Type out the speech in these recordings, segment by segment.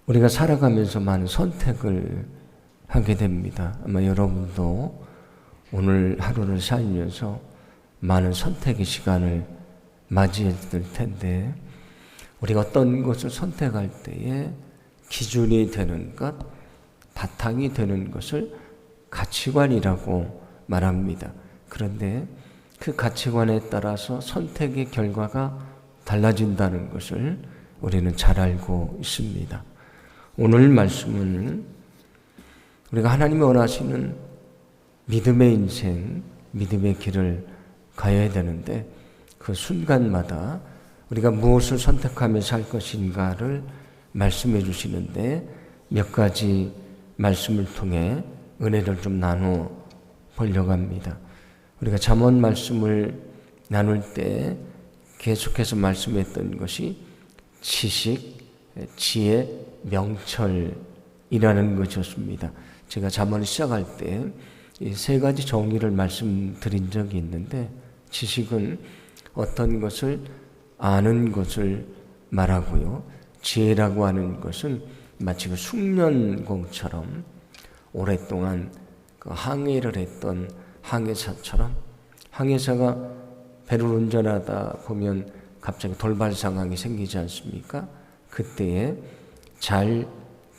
우리가 살아가면서 많은 선택을 하게 됩니다. 아마 여러분도 오늘 하루를 살면서 많은 선택의 시간을 맞이했을 텐데, 우리가 어떤 것을 선택할 때에 기준이 되는 것, 바탕이 되는 것을 가치관이라고 말합니다. 그런데 그 가치관에 따라서 선택의 결과가 달라진다는 것을 우리는 잘 알고 있습니다. 오늘 말씀은 우리가 하나님이 원하시는 믿음의 인생, 믿음의 길을 가야 되는데, 그 순간마다 우리가 무엇을 선택하며 살 것인가를 말씀해 주시는데, 몇 가지 말씀을 통해 은혜를 좀 나눠 보려고 합니다. 우리가 잠언 말씀을 나눌 때 계속해서 말씀했던 것이 지식, 지혜, 명철이라는 것이었습니다. 제가 잠언을 시작할 때 이 세 가지 정의를 말씀드린 적이 있는데, 지식은 어떤 것을 아는 것을 말하고요, 지혜라고 하는 것은 마치 그 숙련공처럼 오랫동안 그 항해를 했던 항해사처럼, 항해사가 배를 운전하다 보면 갑자기 돌발 상황이 생기지 않습니까? 그때에 잘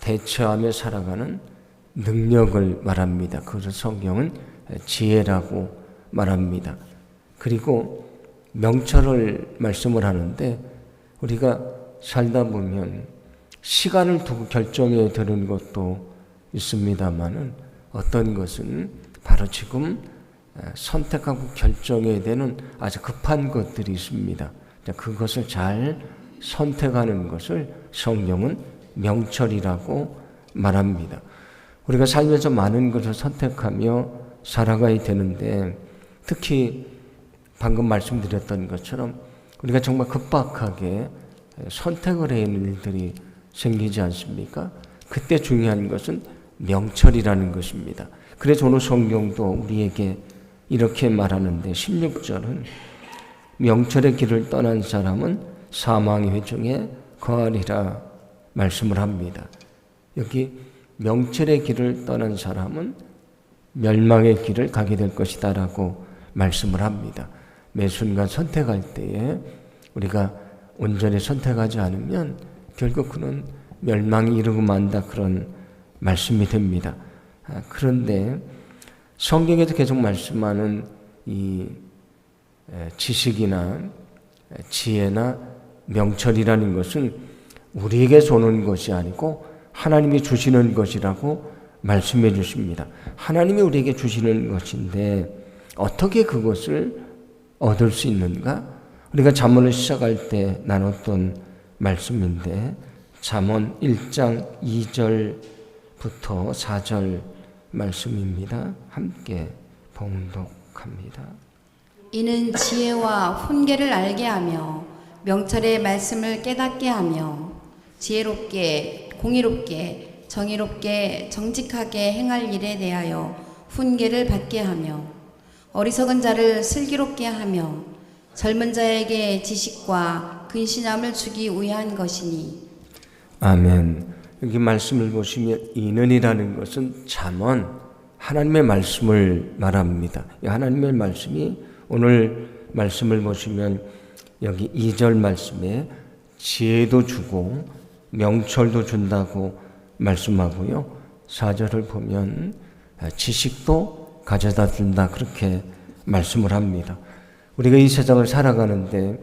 대처하며 살아가는 능력을 말합니다. 그것을 성경은 지혜라고 말합니다. 그리고 명철을 말씀을 하는데, 우리가 살다 보면 시간을 두고 결정해야 되는 것도 있습니다만은, 어떤 것은 바로 지금 선택하고 결정해야 되는 아주 급한 것들이 있습니다. 그것을 잘 선택하는 것을 성경은 명철이라고 말합니다. 우리가 살면서 많은 것을 선택하며 살아가야 되는데, 특히 방금 말씀드렸던 것처럼 우리가 정말 급박하게 선택을 해야 하는 일들이 생기지 않습니까? 그때 중요한 것은 명철이라는 것입니다. 그래서 오늘 성경도 우리에게 이렇게 말하는데, 16절은 명철의 길을 떠난 사람은 사망의 회중에 거하리라 말씀을 합니다. 여기 명철의 길을 떠난 사람은 멸망의 길을 가게 될 것이다 라고 말씀을 합니다. 매 순간 선택할 때에 우리가 온전히 선택하지 않으면 결국 그는 멸망이 이르고 만다, 그런 말씀이 됩니다. 그런데 성경에서 계속 말씀하는 이 지식이나 지혜나 명철이라는 것은 우리에게서 오는 것이 아니고 하나님이 주시는 것이라고 말씀해 주십니다. 하나님이 우리에게 주시는 것인데 어떻게 그것을 얻을 수 있는가? 우리가 잠언을 시작할 때 나눴던 말씀인데, 잠언 1장 2절부터 4절 말씀입니다. 함께 봉독합니다. 이는 지혜와 훈계를 알게 하며 명철의 말씀을 깨닫게 하며 지혜롭게 공의롭게 정의롭게 정직하게 행할 일에 대하여 훈계를 받게 하며 어리석은 자를 슬기롭게 하며 젊은 자에게 지식과 근신함을 주기 위한 것이니. 아멘. 여기 말씀을 보시면 이는이라는 것은 잠언, 하나님의 말씀을 말합니다. 하나님의 말씀이, 오늘 말씀을 보시면 여기 2절 말씀에 지혜도 주고 명철도 준다고 말씀하고요, 4절을 보면 지식도 가져다 준다, 그렇게 말씀을 합니다. 우리가 이 세상을 살아가는데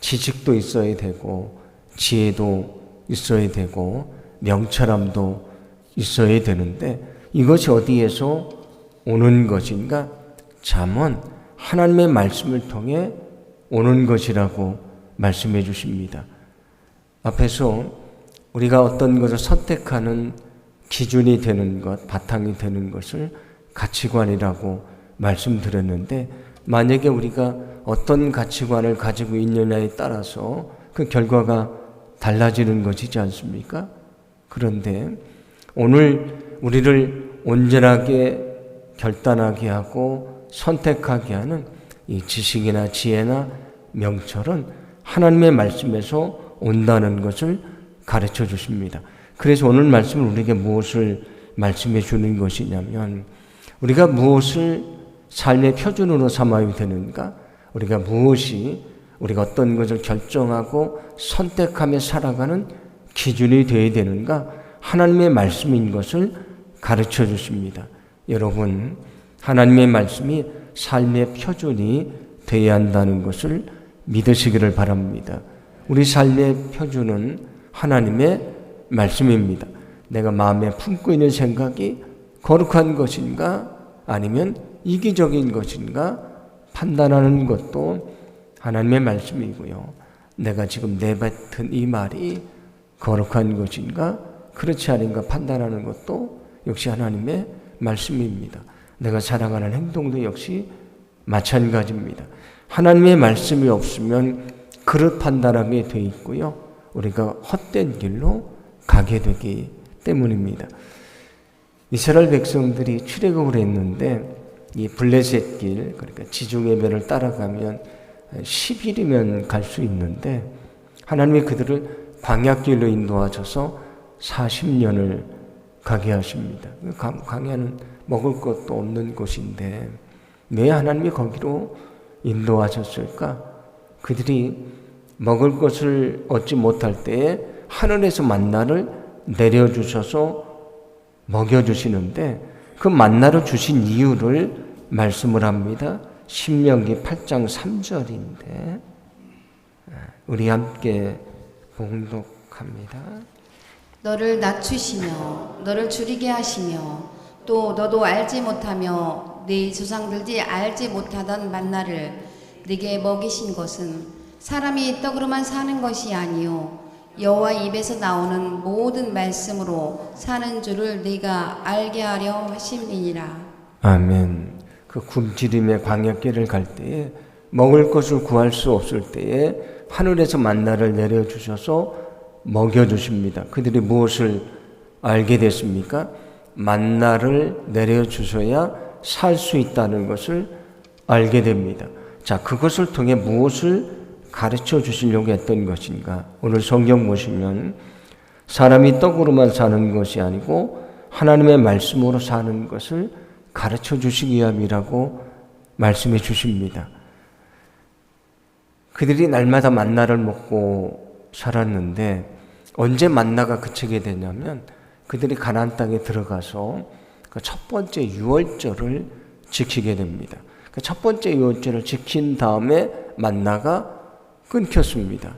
지식도 있어야 되고 지혜도 있어야 되고 명철함도 있어야 되는데, 이것이 어디에서 오는 것인가? 잠언, 하나님의 말씀을 통해 오는 것이라고 말씀해 주십니다. 앞에서 우리가 어떤 것을 선택하는 기준이 되는 것, 바탕이 되는 것을 가치관이라고 말씀드렸는데, 만약에 우리가 어떤 가치관을 가지고 있느냐에 따라서 그 결과가 달라지는 것이지 않습니까? 그런데 오늘 우리를 온전하게 결단하게 하고 선택하게 하는 이 지식이나 지혜나 명철은 하나님의 말씀에서 온다는 것을 가르쳐 주십니다. 그래서 오늘 말씀은 우리에게 무엇을 말씀해 주는 것이냐면 우리가 무엇을 삶의 표준으로 삼아야 되는가? 우리가 우리가 어떤 것을 결정하고 선택하며 살아가는 기준이 되어야 되는가? 하나님의 말씀인 것을 가르쳐 주십니다. 여러분, 하나님의 말씀이 삶의 표준이 되어야 한다는 것을 믿으시기를 바랍니다. 우리 삶의 표준은 하나님의 말씀입니다. 내가 마음에 품고 있는 생각이 거룩한 것인가 아니면 이기적인 것인가 판단하는 것도 하나님의 말씀이고요. 내가 지금 내뱉은 이 말이 거룩한 것인가 그렇지 않은가 판단하는 것도 역시 하나님의 말씀입니다. 내가 살아가는 행동도 역시 마찬가지입니다. 하나님의 말씀이 없으면 그릇 판단하게 돼 있고요. 우리가 헛된 길로 가게 되기 때문입니다. 이스라엘 백성들이 출애굽을 했는데 이 블레셋 길, 그러니까 지중해 배를 따라가면 10일이면 갈 수 있는데 하나님이 그들을 광야길로 인도하셔서 40년을 가게 하십니다. 광야는 먹을 것도 없는 곳인데 왜 하나님이 거기로 인도하셨을까? 그들이 먹을 것을 얻지 못할 때에 하늘에서 만나를 내려주셔서 먹여주시는데 그 만나를 주신 이유를 말씀을 합니다. 신명기 8장 3절인데 우리 함께 봉독합니다. 너를 낮추시며 너를 줄이게 하시며 또 너도 알지 못하며 네 조상들이 알지 못하던 만나를 네게 먹이신 것은 사람이 떡으로만 사는 것이 아니요 여호와 입에서 나오는 모든 말씀으로 사는 줄을 네가 알게 하려 하심이니라. 아멘. 그 굶주림의 광야길을 갈 때에 먹을 것을 구할 수 없을 때에 하늘에서 만나를 내려주셔서 먹여주십니다. 그들이 무엇을 알게 됐습니까? 만나를 내려주셔야 살 수 있다는 것을 알게 됩니다. 자, 그것을 통해 무엇을 가르쳐 주시려고 했던 것인가? 오늘 성경 보시면 사람이 떡으로만 사는 것이 아니고 하나님의 말씀으로 사는 것을 가르쳐 주시기 위함이라고 말씀해 주십니다. 그들이 날마다 만나를 먹고 살았는데 언제 만나가 그치게 되냐면 그들이 가나안 땅에 들어가서 그 첫 번째 유월절을 지키게 됩니다. 그 첫 번째 유월절을 지킨 다음에 만나가 끊겼습니다.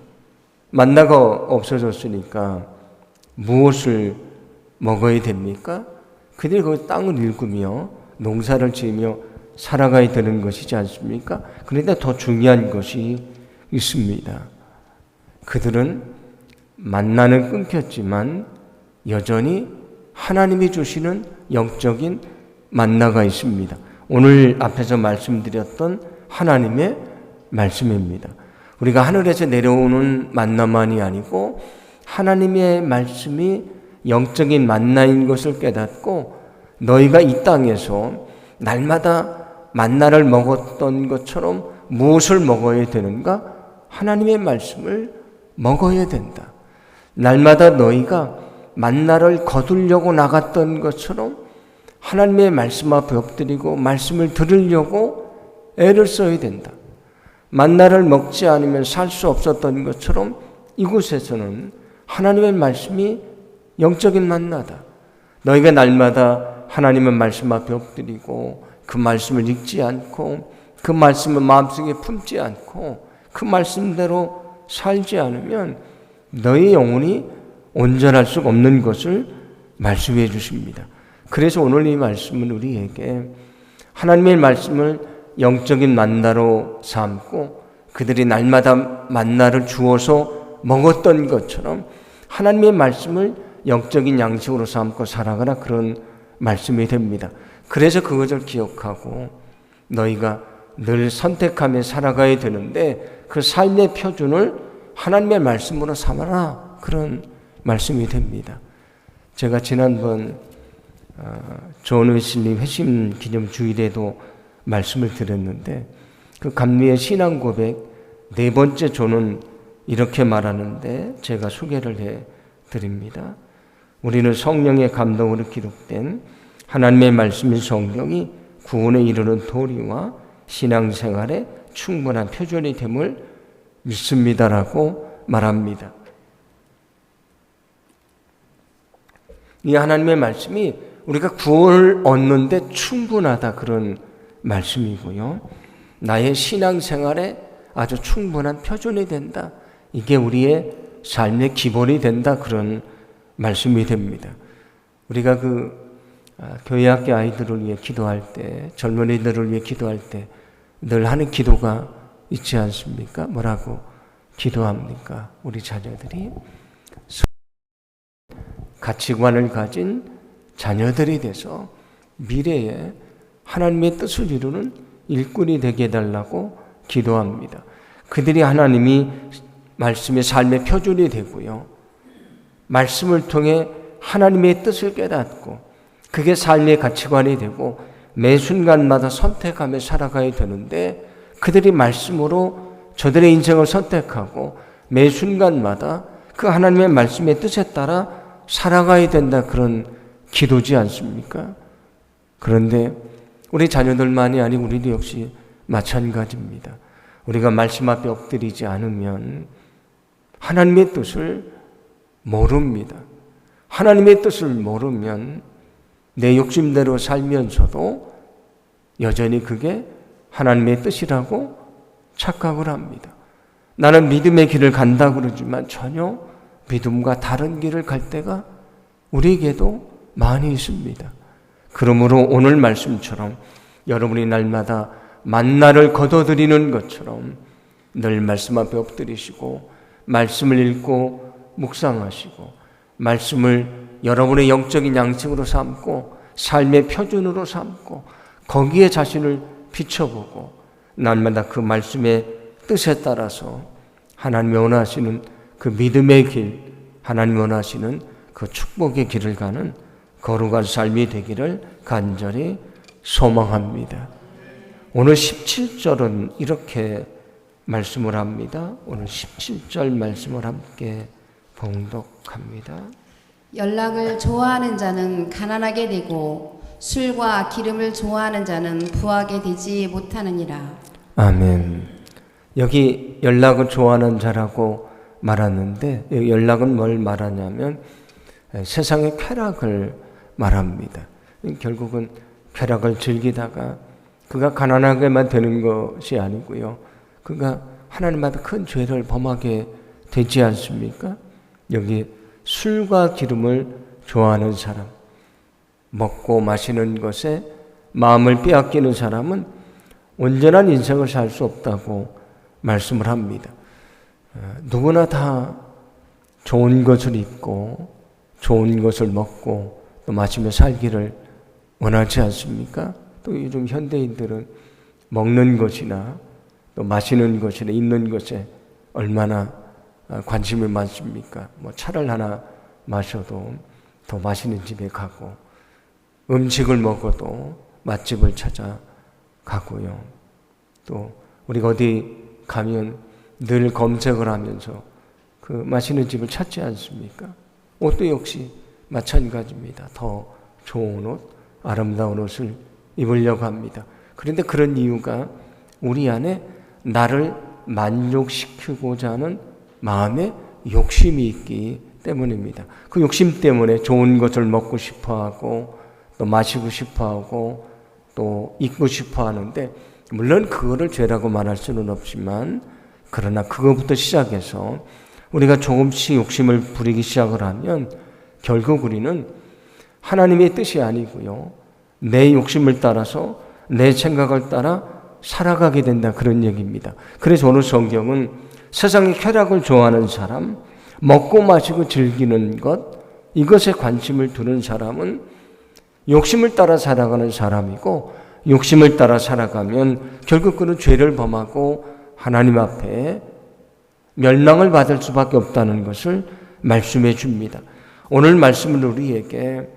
만나가 없어졌으니까 무엇을 먹어야 됩니까? 그들이 그 땅을 일구며 농사를 지으며 살아가야 되는 것이지 않습니까? 그런데 더 중요한 것이 있습니다. 그들은 만나는 끊겼지만 여전히 하나님이 주시는 영적인 만나가 있습니다. 오늘 앞에서 말씀드렸던 하나님의 말씀입니다. 우리가 하늘에서 내려오는 만나만이 아니고 하나님의 말씀이 영적인 만나인 것을 깨닫고 너희가 이 땅에서 날마다 만나를 먹었던 것처럼 무엇을 먹어야 되는가? 하나님의 말씀을 먹어야 된다. 날마다 너희가 만나를 거두려고 나갔던 것처럼 하나님의 말씀 앞에 엎드리고 말씀을 들으려고 애를 써야 된다. 만나를 먹지 않으면 살 수 없었던 것처럼 이곳에서는 하나님의 말씀이 영적인 만나다. 너희가 날마다 하나님의 말씀 앞에 엎드리고 그 말씀을 읽지 않고 그 말씀을 마음속에 품지 않고 그 말씀대로 살지 않으면 너희 영혼이 온전할 수 없는 것을 말씀해 주십니다. 그래서 오늘 이 말씀은 우리에게 하나님의 말씀을 영적인 만나로 삼고 그들이 날마다 만나를 주어서 먹었던 것처럼 하나님의 말씀을 영적인 양식으로 삼고 살아가라 그런 말씀이 됩니다. 그래서 그것을 기억하고 너희가 늘 선택하며 살아가야 되는데 그 삶의 표준을 하나님의 말씀으로 삼아라 그런 말씀이 됩니다. 제가 지난번 존 웨슬리 회심 기념 주일에도 말씀을 드렸는데 그 감리의 신앙 고백 네 번째 존은 이렇게 말하는데 제가 소개를 해 드립니다. 우리는 성령의 감동으로 기록된 하나님의 말씀인 성경이 구원에 이르는 도리와 신앙생활의 충분한 표준이 됨을 믿습니다라고 말합니다. 이 하나님의 말씀이 우리가 구원을 얻는데 충분하다 그런 말씀이고요. 나의 신앙생활에 아주 충분한 표준이 된다. 이게 우리의 삶의 기본이 된다 그런 말씀이 됩니다. 우리가 교회 학교 아이들을 위해 기도할 때, 젊은이들을 위해 기도할 때 늘 하는 기도가 있지 않습니까? 뭐라고 기도합니까? 우리 자녀들이 가치관을 가진 자녀들이 돼서 미래에 하나님의 뜻을 이루는 일꾼이 되게 해달라고 기도합니다. 그들이 하나님이 말씀의 삶의 표준이 되고요. 말씀을 통해 하나님의 뜻을 깨닫고 그게 삶의 가치관이 되고 매 순간마다 선택하며 살아가야 되는데 그들이 말씀으로 저들의 인생을 선택하고 매 순간마다 그 하나님의 말씀의 뜻에 따라 살아가야 된다 그런 기도지 않습니까? 그런데 우리 자녀들만이 아니고 우리도 역시 마찬가지입니다. 우리가 말씀 앞에 엎드리지 않으면 하나님의 뜻을 모릅니다. 하나님의 뜻을 모르면 내 욕심대로 살면서도 여전히 그게 하나님의 뜻이라고 착각을 합니다. 나는 믿음의 길을 간다고 그러지만 전혀 믿음과 다른 길을 갈 때가 우리에게도 많이 있습니다. 그러므로 오늘 말씀처럼 여러분이 날마다 만나를 거둬들이는 것처럼 늘 말씀 앞에 엎드리시고 말씀을 읽고 묵상하시고 말씀을 여러분의 영적인 양식으로 삼고 삶의 표준으로 삼고 거기에 자신을 비춰보고 날마다 그 말씀의 뜻에 따라서 하나님이 원하시는 그 믿음의 길, 하나님이 원하시는 그 축복의 길을 가는 거룩한 삶이 되기를 간절히 소망합니다. 오늘 17절은 이렇게 말씀을 합니다. 오늘 17절 말씀을 함께 봉독합니다. 연락을 좋아하는 자는 가난하게 되고 술과 기름을 좋아하는 자는 부하게 되지 못하느니라. 아멘. 여기 연락을 좋아하는 자라고 말하는데 연락은 뭘 말하냐면 세상의 쾌락을 말합니다. 결국은 쾌락을 즐기다가 그가 가난하게만 되는 것이 아니고요. 그가 하나님 앞에 큰 죄를 범하게 되지 않습니까? 여기 술과 기름을 좋아하는 사람, 먹고 마시는 것에 마음을 빼앗기는 사람은 온전한 인생을 살 수 없다고 말씀을 합니다. 누구나 다 좋은 것을 입고 좋은 것을 먹고 또 마시며 살기를 원하지 않습니까? 또 요즘 현대인들은 먹는 것이나 또 마시는 것이나 입는 것에 얼마나 관심이 많습니까? 뭐 차를 하나 마셔도 더 맛있는 집에 가고 음식을 먹어도 맛집을 찾아가고요. 또 우리가 어디 가면 늘 검색을 하면서 그 맛있는 집을 찾지 않습니까? 옷도 역시 마찬가지입니다. 더 좋은 옷, 아름다운 옷을 입으려고 합니다. 그런데 그런 이유가 우리 안에 나를 만족시키고자 하는 마음의 욕심이 있기 때문입니다. 그 욕심 때문에 좋은 것을 먹고 싶어하고 또 마시고 싶어하고 또 입고 싶어하는데 물론 그거를 죄라고 말할 수는 없지만 그러나 그거부터 시작해서 우리가 조금씩 욕심을 부리기 시작을 하면 결국 우리는 하나님의 뜻이 아니고요. 내 욕심을 따라서 내 생각을 따라 살아가게 된다 그런 얘기입니다. 그래서 오늘 성경은 세상의 쾌락을 좋아하는 사람, 먹고 마시고 즐기는 것, 이것에 관심을 두는 사람은 욕심을 따라 살아가는 사람이고 욕심을 따라 살아가면 결국 그는 죄를 범하고 하나님 앞에 멸망을 받을 수밖에 없다는 것을 말씀해 줍니다. 오늘 말씀은 우리에게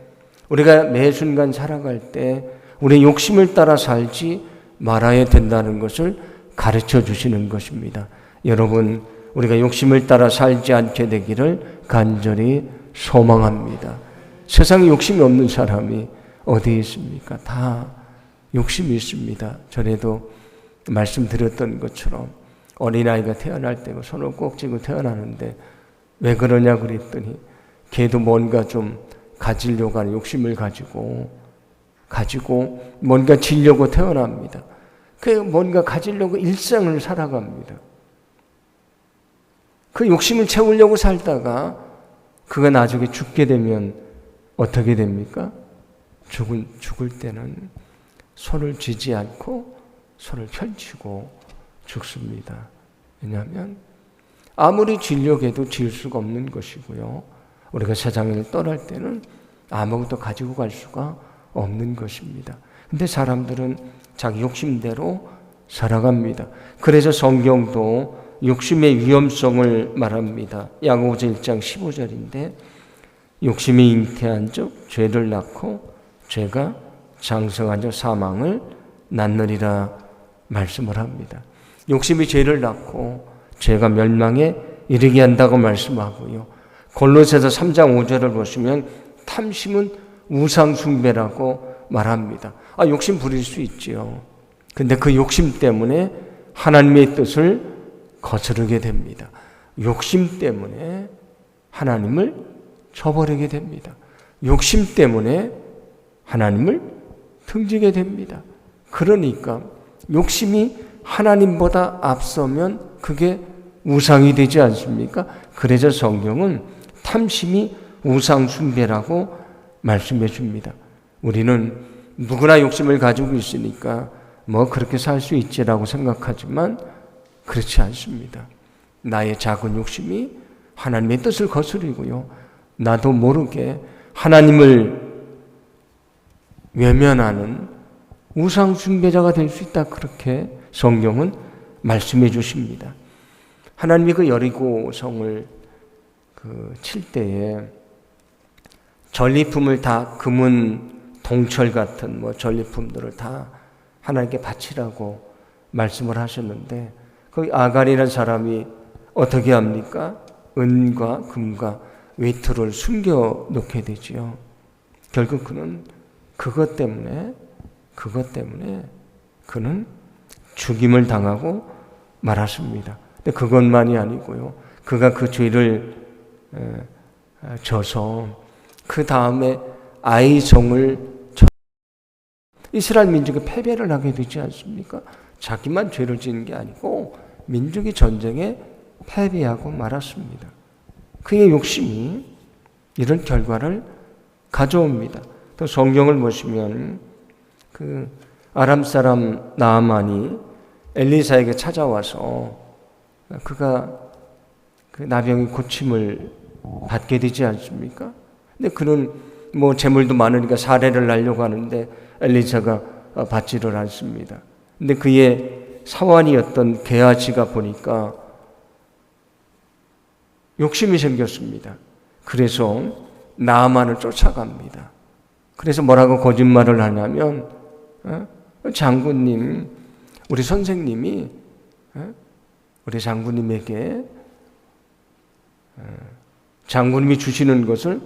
우리가 매 순간 살아갈 때 우리의 욕심을 따라 살지 말아야 된다는 것을 가르쳐 주시는 것입니다. 여러분, 우리가 욕심을 따라 살지 않게 되기를 간절히 소망합니다. 세상에 욕심이 없는 사람이 어디에 있습니까? 다 욕심이 있습니다. 전에도 말씀드렸던 것처럼 어린아이가 태어날 때 손을 꼭 쥐고 태어나는데 왜 그러냐 그랬더니 걔도 뭔가 좀 가지려고 하는 욕심을 가지고 뭔가 지려고 태어납니다. 그 뭔가 가지려고 일생을 살아갑니다. 그 욕심을 채우려고 살다가 그가 나중에 죽게 되면 어떻게 됩니까? 죽을 때는 손을 쥐지 않고 손을 펼치고 죽습니다. 왜냐하면 아무리 쥐려고 해도 질 수가 없는 것이고요. 우리가 세상을 떠날 때는 아무것도 가지고 갈 수가 없는 것입니다. 근데 사람들은 자기 욕심대로 살아갑니다. 그래서 성경도 욕심의 위험성을 말합니다. 야고보서 1장 15절인데 욕심이 잉태한 적 죄를 낳고 죄가 장성한 적 사망을 낳느니라 말씀을 합니다. 욕심이 죄를 낳고 죄가 멸망에 이르게 한다고 말씀하고요. 골로새서 3장 5절을 보시면 탐심은 우상 숭배라고 말합니다. 욕심 부릴 수 있지요. 근데 그 욕심 때문에 하나님의 뜻을 거스르게 됩니다. 욕심 때문에 하나님을 저버리게 됩니다. 욕심 때문에 하나님을 등지게 됩니다. 그러니까 욕심이 하나님보다 앞서면 그게 우상이 되지 않습니까? 그래서 성경은 탐심이 우상 숭배라고 말씀해 줍니다. 우리는 누구나 욕심을 가지고 있으니까 뭐 그렇게 살 수 있지라고 생각하지만 그렇지 않습니다. 나의 작은 욕심이 하나님의 뜻을 거스리고요. 나도 모르게 하나님을 외면하는 우상 숭배자가 될 수 있다. 그렇게 성경은 말씀해 주십니다. 하나님이 그 여리고성을 칠 때에 전리품을 다 금은 동철 같은 전리품들을 다 하나님께 바치라고 말씀을 하셨는데 그 아갈이라는 사람이 어떻게 합니까? 은과 금과 외투를 숨겨 놓게 되지요. 결국 그는 그것 때문에 그는 죽임을 당하고 말았습니다. 근데 그것만이 아니고요. 그가 그 죄를 져서 그 다음에 아이성을 이스라엘 민족이 패배를 하게 되지 않습니까? 자기만 죄를 지은 게 아니고 민족이 전쟁에 패배하고 말았습니다. 그의 욕심이 이런 결과를 가져옵니다. 또 성경을 보시면 그 아람 사람 나아만이 엘리사에게 찾아와서 그가 그 나병의 고침을 받게 되지 않습니까? 근데 그는 재물도 많으니까 사례를 하려고 하는데 엘리사가 받지를 않습니다. 근데 그의 사환이었던 게하지가 보니까 욕심이 생겼습니다. 그래서 나아만을 쫓아갑니다. 그래서 뭐라고 거짓말을 하냐면 장군님, 우리 선생님이 우리 장군님에게 장군님이 주시는 것을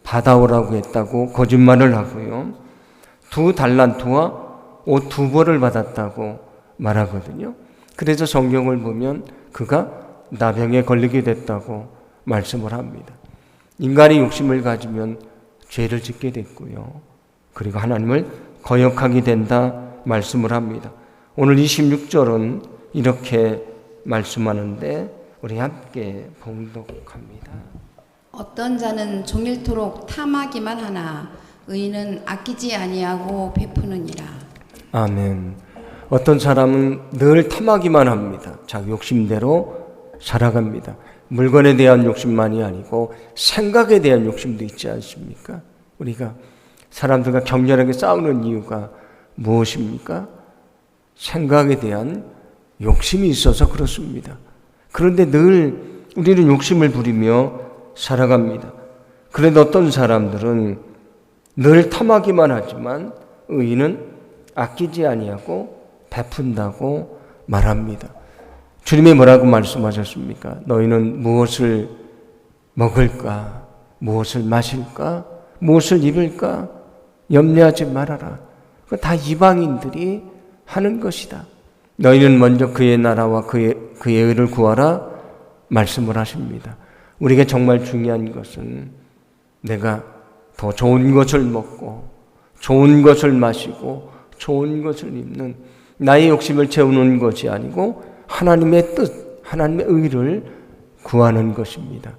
받아오라고 했다고 거짓말을 하고요. 2달란트와 옷 2벌을 받았다고 말하거든요. 그래서 성경을 보면 그가 나병에 걸리게 됐다고 말씀을 합니다. 인간이 욕심을 가지면 죄를 짓게 됐고요. 그리고 하나님을 거역하게 된다 말씀을 합니다. 오늘 26절은 이렇게 말씀하는데 우리 함께 봉독합니다. 어떤 자는 종일토록 탐하기만 하나 의인은 아끼지 아니하고 베푸느니라. 아멘. 어떤 사람은 늘 탐하기만 합니다. 자기 욕심대로 살아갑니다. 물건에 대한 욕심만이 아니고 생각에 대한 욕심도 있지 않습니까? 우리가 사람들과 격렬하게 싸우는 이유가 무엇입니까? 생각에 대한 욕심이 있어서 그렇습니다. 그런데 늘 우리는 욕심을 부리며 살아갑니다. 그런데 어떤 사람들은 늘 탐하기만 하지만 의인은 아끼지 아니하고 베푼다고 말합니다. 주님이 뭐라고 말씀하셨습니까? 너희는 무엇을 먹을까? 무엇을 마실까? 무엇을 입을까 염려하지 말아라. 다 이방인들이 하는 것이다. 너희는 먼저 그의 나라와 그의 의를 구하라 말씀을 하십니다. 우리에게 정말 중요한 것은 내가 더 좋은 것을 먹고 좋은 것을 마시고 좋은 것을 입는 나의 욕심을 채우는 것이 아니고 하나님의 뜻, 하나님의 의를 구하는 것입니다.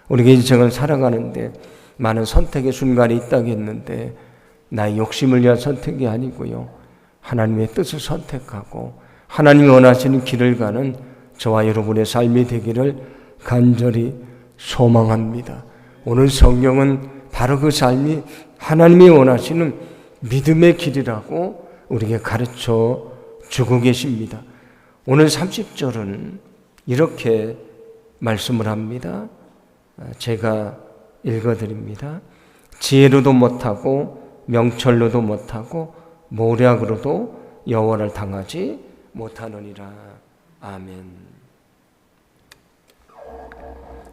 우리가 인생을 살아가는데 많은 선택의 순간이 있다고 했는데 나의 욕심을 위한 선택이 아니고요. 하나님의 뜻을 선택하고 하나님이 원하시는 길을 가는 저와 여러분의 삶이 되기를 간절히 소망합니다. 오늘 성경은 바로 그 삶이 하나님이 원하시는 믿음의 길이라고 우리에게 가르쳐 주고 계십니다. 오늘 30절은 이렇게 말씀을 합니다. 제가 읽어드립니다. 지혜로도 못하고 명철로도 못하고 모략으로도 여호와를 당하지 못하느니라. 아멘.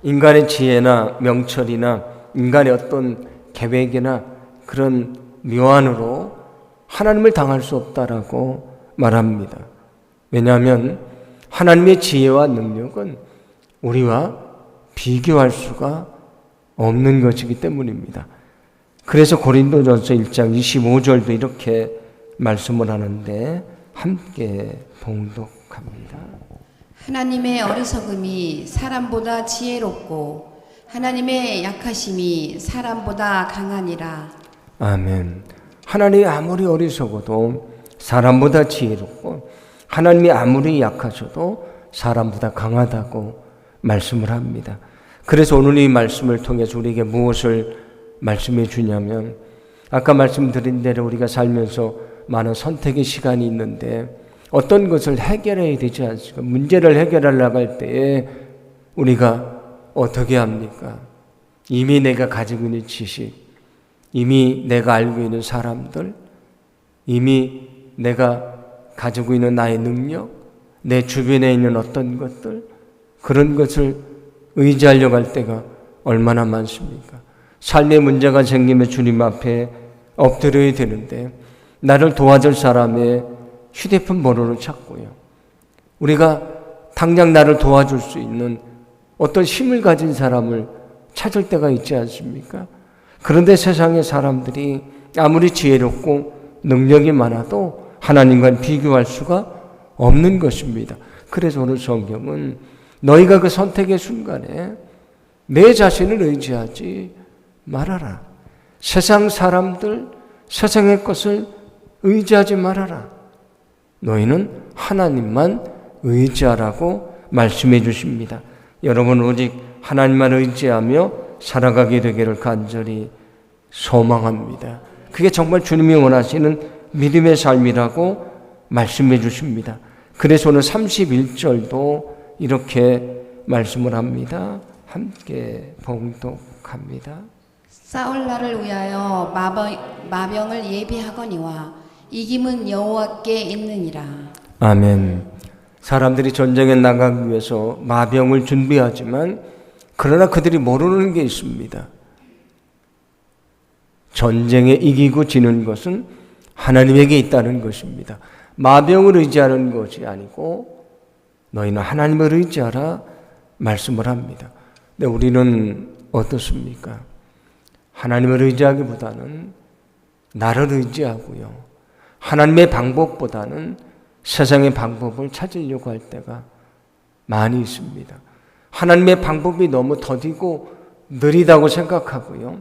인간의 지혜나 명철이나 인간의 어떤 계획이나 그런 묘안으로 하나님을 당할 수 없다라고 말합니다. 왜냐하면 하나님의 지혜와 능력은 우리와 비교할 수가 없는 것이기 때문입니다. 그래서 고린도전서 1장 25절도 이렇게 말씀을 하는데 함께 봉독합니다. 하나님의 어리석음이 사람보다 지혜롭고 하나님의 약하심이 사람보다 강하니라. 아멘. 하나님이 아무리 어리석어도 사람보다 지혜롭고 하나님이 아무리 약하셔도 사람보다 강하다고 말씀을 합니다. 그래서 오늘 이 말씀을 통해서 우리에게 무엇을 말씀해 주냐면 아까 말씀드린 대로 우리가 살면서 많은 선택의 시간이 있는데 어떤 것을 해결해야 되지 않습니까? 문제를 해결하려고 할 때에 우리가 어떻게 합니까? 이미 내가 가지고 있는 지식, 이미 내가 알고 있는 사람들, 이미 내가 가지고 있는 나의 능력, 내 주변에 있는 어떤 것들, 그런 것을 의지하려고 할 때가 얼마나 많습니까? 삶의 문제가 생기면 주님 앞에 엎드려야 되는데 나를 도와줄 사람의 휴대폰 번호를 찾고요. 우리가 당장 나를 도와줄 수 있는 어떤 힘을 가진 사람을 찾을 때가 있지 않습니까? 그런데 세상의 사람들이 아무리 지혜롭고 능력이 많아도 하나님과 비교할 수가 없는 것입니다. 그래서 오늘 성경은 너희가 그 선택의 순간에 내 자신을 의지하지 말아라. 세상 사람들, 세상의 것을 의지하지 말아라. 너희는 하나님만 의지하라고 말씀해 주십니다. 여러분 오직 하나님만 의지하며 살아가게 되기를 간절히 소망합니다. 그게 정말 주님이 원하시는 믿음의 삶이라고 말씀해 주십니다. 그래서 오늘 31절도 이렇게 말씀을 합니다. 함께 봉독합니다. 싸울 날을 위하여 마병을 예비하거니와 이김은 여호와께 있느니라. 아멘. 사람들이 전쟁에 나가기 위해서 마병을 준비하지만 그러나 그들이 모르는 게 있습니다. 전쟁에 이기고 지는 것은 하나님에게 있다는 것입니다. 마병을 의지하는 것이 아니고 너희는 하나님을 의지하라 말씀을 합니다. 근데 우리는 어떻습니까? 하나님을 의지하기보다는 나를 의지하고요. 하나님의 방법보다는 세상의 방법을 찾으려고 할 때가 많이 있습니다. 하나님의 방법이 너무 더디고 느리다고 생각하고요.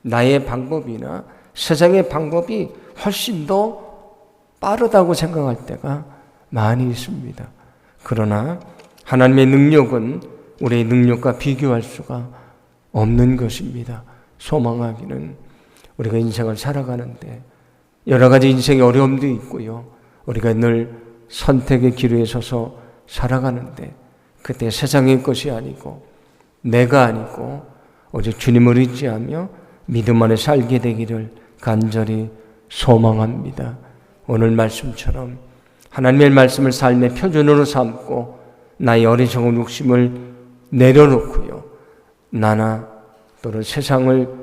나의 방법이나 세상의 방법이 훨씬 더 빠르다고 생각할 때가 많이 있습니다. 그러나 하나님의 능력은 우리의 능력과 비교할 수가 없는 것입니다. 소망하기는 우리가 인생을 살아가는데 여러 가지 인생의 어려움도 있고요. 우리가 늘 선택의 기로에 서서 살아가는데 그때 세상의 것이 아니고 내가 아니고 오직 주님을 의지하며 믿음 안에 살게 되기를 간절히 소망합니다. 오늘 말씀처럼 하나님의 말씀을 삶의 표준으로 삼고 나의 어리석은 욕심을 내려놓고요. 나나 또는 세상을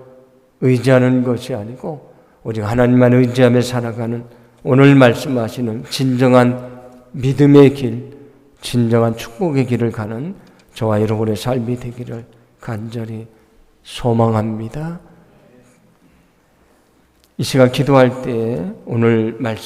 의지하는 것이 아니고 오직 하나님만 의지하며 살아가는 오늘 말씀하시는 진정한 믿음의 길, 진정한 축복의 길을 가는 저와 여러분의 삶이 되기를 간절히 소망합니다. 이 시간 기도할 때 오늘 말씀